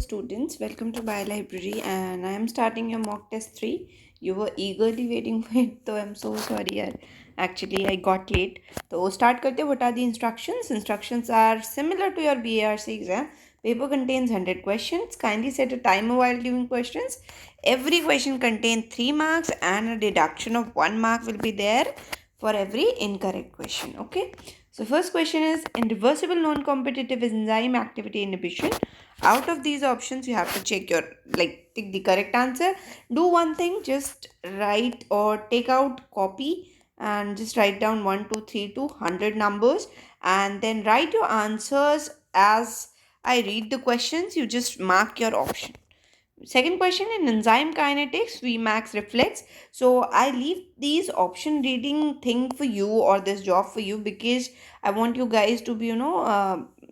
students, welcome to BioLibrary, and I am starting your mock test 3. You were eagerly waiting for it, so I'm so sorry yaar. Actually, I got late. So start karte. What are the instructions? Instructions are similar to your BARC exam. Paper contains 100 questions. Kindly set a timer while doing questions. Every question contains 3 marks and a deduction of 1 mark will be there for every incorrect question. Okay. So first question is in reversible non-competitive enzyme activity inhibition. Out of these options, you have to check your take the correct answer. Do one thing, just write or take out copy and just write down 1, 2, 3 to 100 numbers and then write your answers as I read the questions. You just mark your option. Second question in enzyme kinetics, Vmax reflex. So I leave these option reading thing for you or this job for you because I want you guys to be,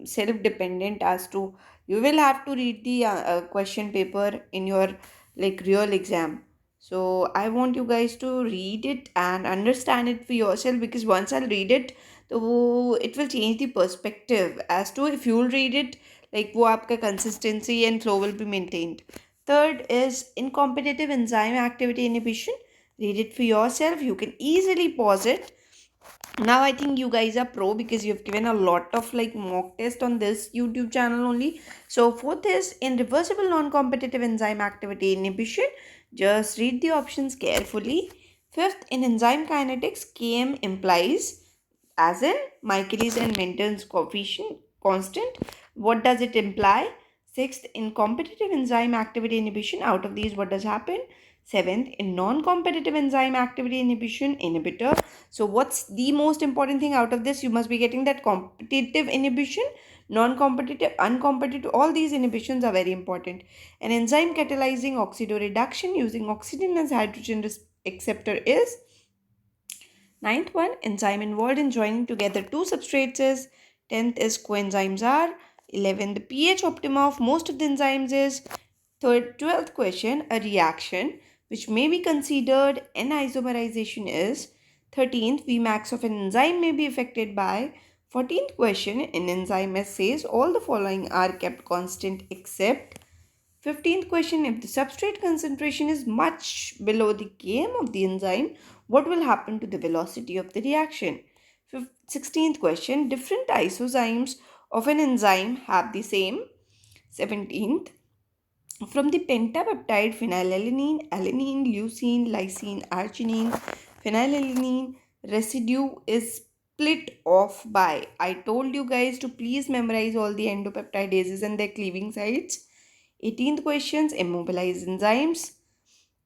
self dependent as to you will have to read the question paper in your real exam. So I want you guys to read it and understand it for yourself because once I'll read it, so it will change the perspective as to if you'll read it, वो आपका consistency and flow will be maintained. Third is incompetitive enzyme activity inhibition. Read it for yourself. You can easily pause it. Now I think you guys are pro because you've given a lot of mock test on this YouTube channel only. So fourth is in reversible non-competitive enzyme activity inhibition. Just read the options carefully. Fifth, in enzyme kinetics, Km implies as in Michaelis and Menton's coefficient constant. What does it imply? Sixth, in competitive enzyme activity inhibition, out of these, what does happen? Seventh, in non-competitive enzyme activity inhibition, inhibitor. So what's the most important thing out of this? You must be getting that competitive inhibition, non-competitive, uncompetitive. All these inhibitions are very important. An enzyme catalyzing oxidoreduction using oxygen as hydrogen acceptor is. Ninth one, enzyme involved in joining together two substrates is. 10th is coenzymes are. 11th, the pH optima of most of the enzymes is. 12th question, a reaction which may be considered N-isomerization is. 13th, Vmax of an enzyme may be affected by. 14th question, an enzyme says all the following are kept constant except. 15th question, if the substrate concentration is much below the Km of the enzyme, what will happen to the velocity of the reaction? 16th question, different isozymes of an enzyme have the same. 17th, from the pentapeptide phenylalanine, alanine, leucine, lysine, arginine, phenylalanine residue is split off by. I told you guys to please memorize all the endopeptidases and their cleaving sites. 18th questions, immobilized enzymes.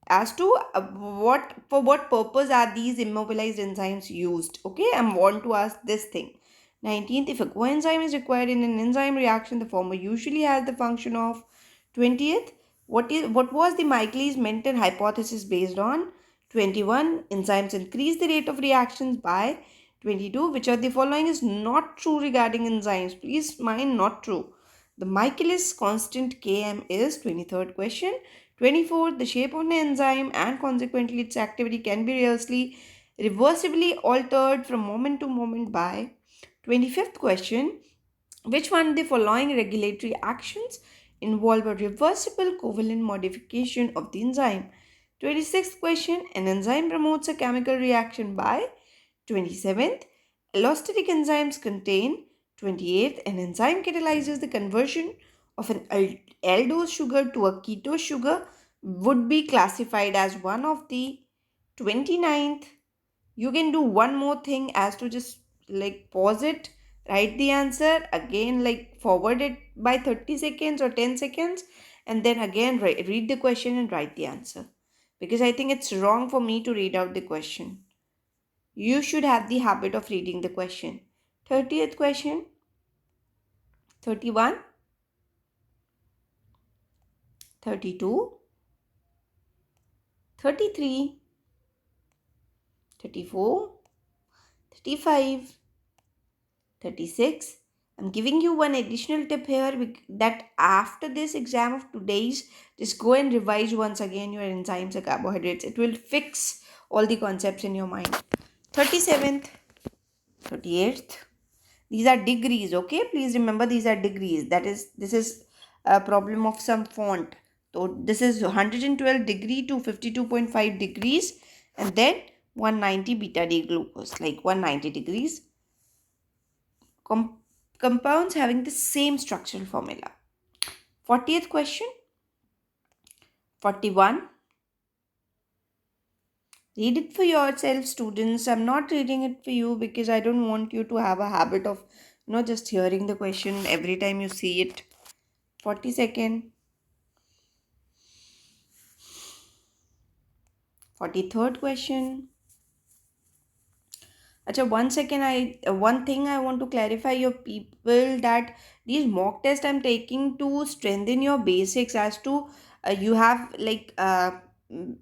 As to what purpose are these immobilized enzymes used? Okay, I want to ask this thing. 19th, if a coenzyme is required in an enzyme reaction, the former usually has the function of. 20th, what was the Michaelis-Menten hypothesis based on? 21, enzymes increase the rate of reactions by. 22, which of the following is not true regarding enzymes? Please mind, not true. The Michaelis constant Km is. 23rd question. 24th, the shape of an enzyme and consequently its activity can be reversibly altered from moment to moment by. 25th question, which one of the following regulatory actions involve a reversible covalent modification of the enzyme? 26th question, an enzyme promotes a chemical reaction by. 27th, allostatic enzymes contain. 28th, an enzyme catalyzes the conversion of an aldose sugar to a ketose sugar would be classified as one of the. 29th, you can do one more thing as to just pause it, write the answer again, forward it by 30 seconds or 10 seconds, and then again read the question and write the answer, because I think it's wrong for me to read out the question. You should have the habit of reading the question. 30th question, 31, 32, 33, 34, 35, 36. I'm giving you one additional tip here that after this exam of today's, just go and revise once again your enzymes and carbohydrates. It will fix all the concepts in your mind. 37th, 38th. These are degrees, okay? Please remember these are degrees. This is a problem of some font. So this is 112 degree to 52.5 degrees, and then 190 beta D glucose, like 190 degrees. Com- Compounds having the same structural formula. 40th question. 41. Read it for yourself, students. I'm not reading it for you because I don't want you to have a habit of just hearing the question every time you see it. 42nd. 43rd question. Acha, one second, one thing I want to clarify your people, that these mock tests I'm taking to strengthen your basics, as to you have like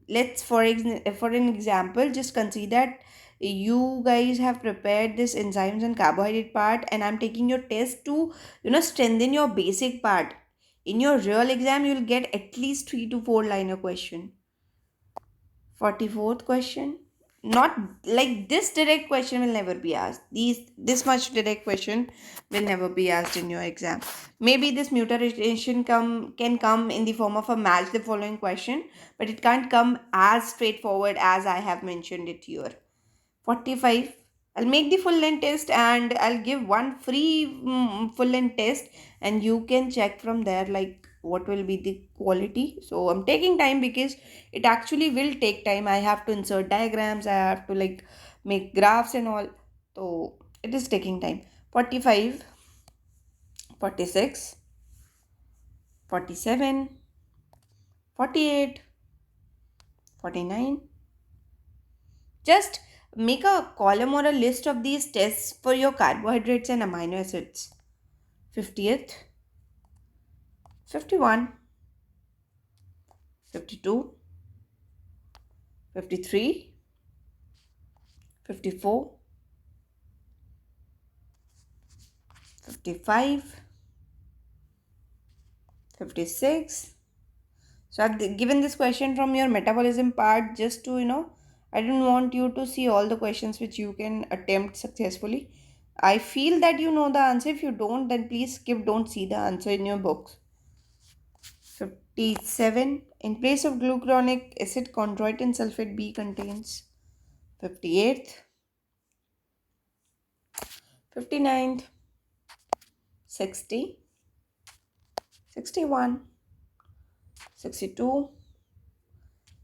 let's for an example, just consider that you guys have prepared this enzymes and carbohydrate part, and I'm taking your test to strengthen your basic part. In your real exam, you'll get at least 3 to 4 liner question. 44th question. Not like this direct question will never be asked. This much direct question will never be asked in your exam. Maybe this mutation can come in the form of a match the following question, but it can't come as straightforward as I have mentioned it here. 45. I'll make the full length test, and I'll give one free full length test, and you can check from there like what will be the quality. So I'm taking time because it actually will take time. I have to insert diagrams, I have to like make graphs and all. So it is taking time. 45, 46, 47, 48, 49. Just make a column or a list of these tests for your carbohydrates and amino acids. 50th, 51, 52, 53, 54, 55, 56. So I've given this question from your metabolism part just to, I don't want you to see all the questions which you can attempt successfully. I feel that you know the answer. If you don't, then please skip, don't see the answer in your books. 57. In place of glucuronic acid, chondroitin sulfate B contains. 58th. 59th. 60. 61. 62.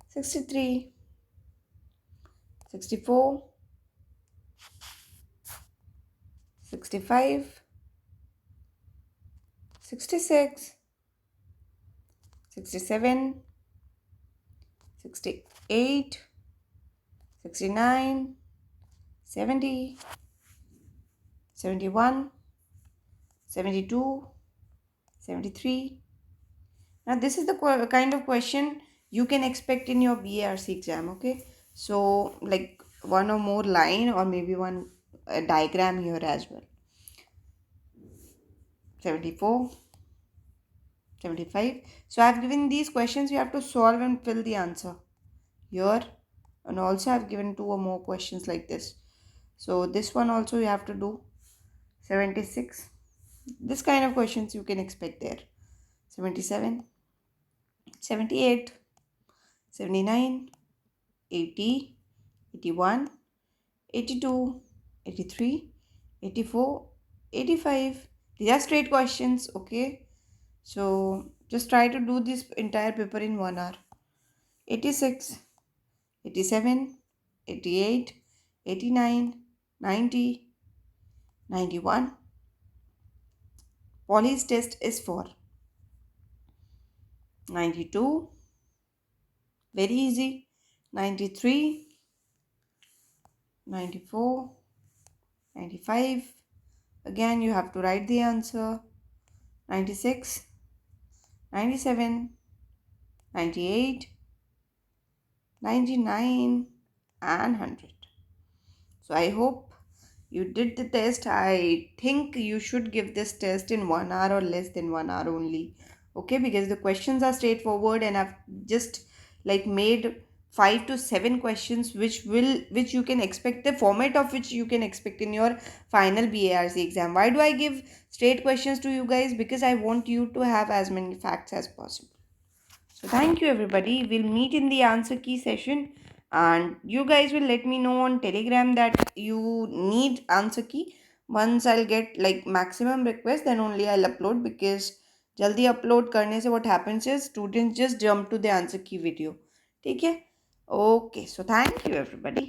63. 64. 65. 66. 67. 68. 69. 70. 71. 72. 73. Now this is the kind of question you can expect in your BARC exam, okay? So like one or more line, or maybe one diagram here as well. 74, 75. So I have given these questions, you have to solve and fill the answer here. And also I have given 2 or more questions like this. So this one also you have to do. 76. This kind of questions you can expect there. 77, 78, 79, 80, 81, 82, 83, 84, 85. These are straight questions, okay? So just try to do this entire paper in 1 hour. 86, 87, 88, 89, 90, 91. Poly's test is for 92. Very easy. 93, 94, 95. Again, you have to write the answer. 96, 97, 98, 99, and 100. So I hope you did the test. I think you should give this test in 1 hour or less than 1 hour only. Okay, because the questions are straightforward, and I've just like made 5 to 7 questions which you can expect, the format of which you can expect in your final BARC exam. Why do I give straight questions to you guys? Because I want you to have as many facts as possible. So thank you everybody. We'll meet in the answer key session, and you guys will let me know on Telegram that you need answer key. Once I'll get like maximum request, then only I'll upload, because jaldi upload करने से what happens is students just jump to the answer key video. ठीक है? Okay, so thank you everybody.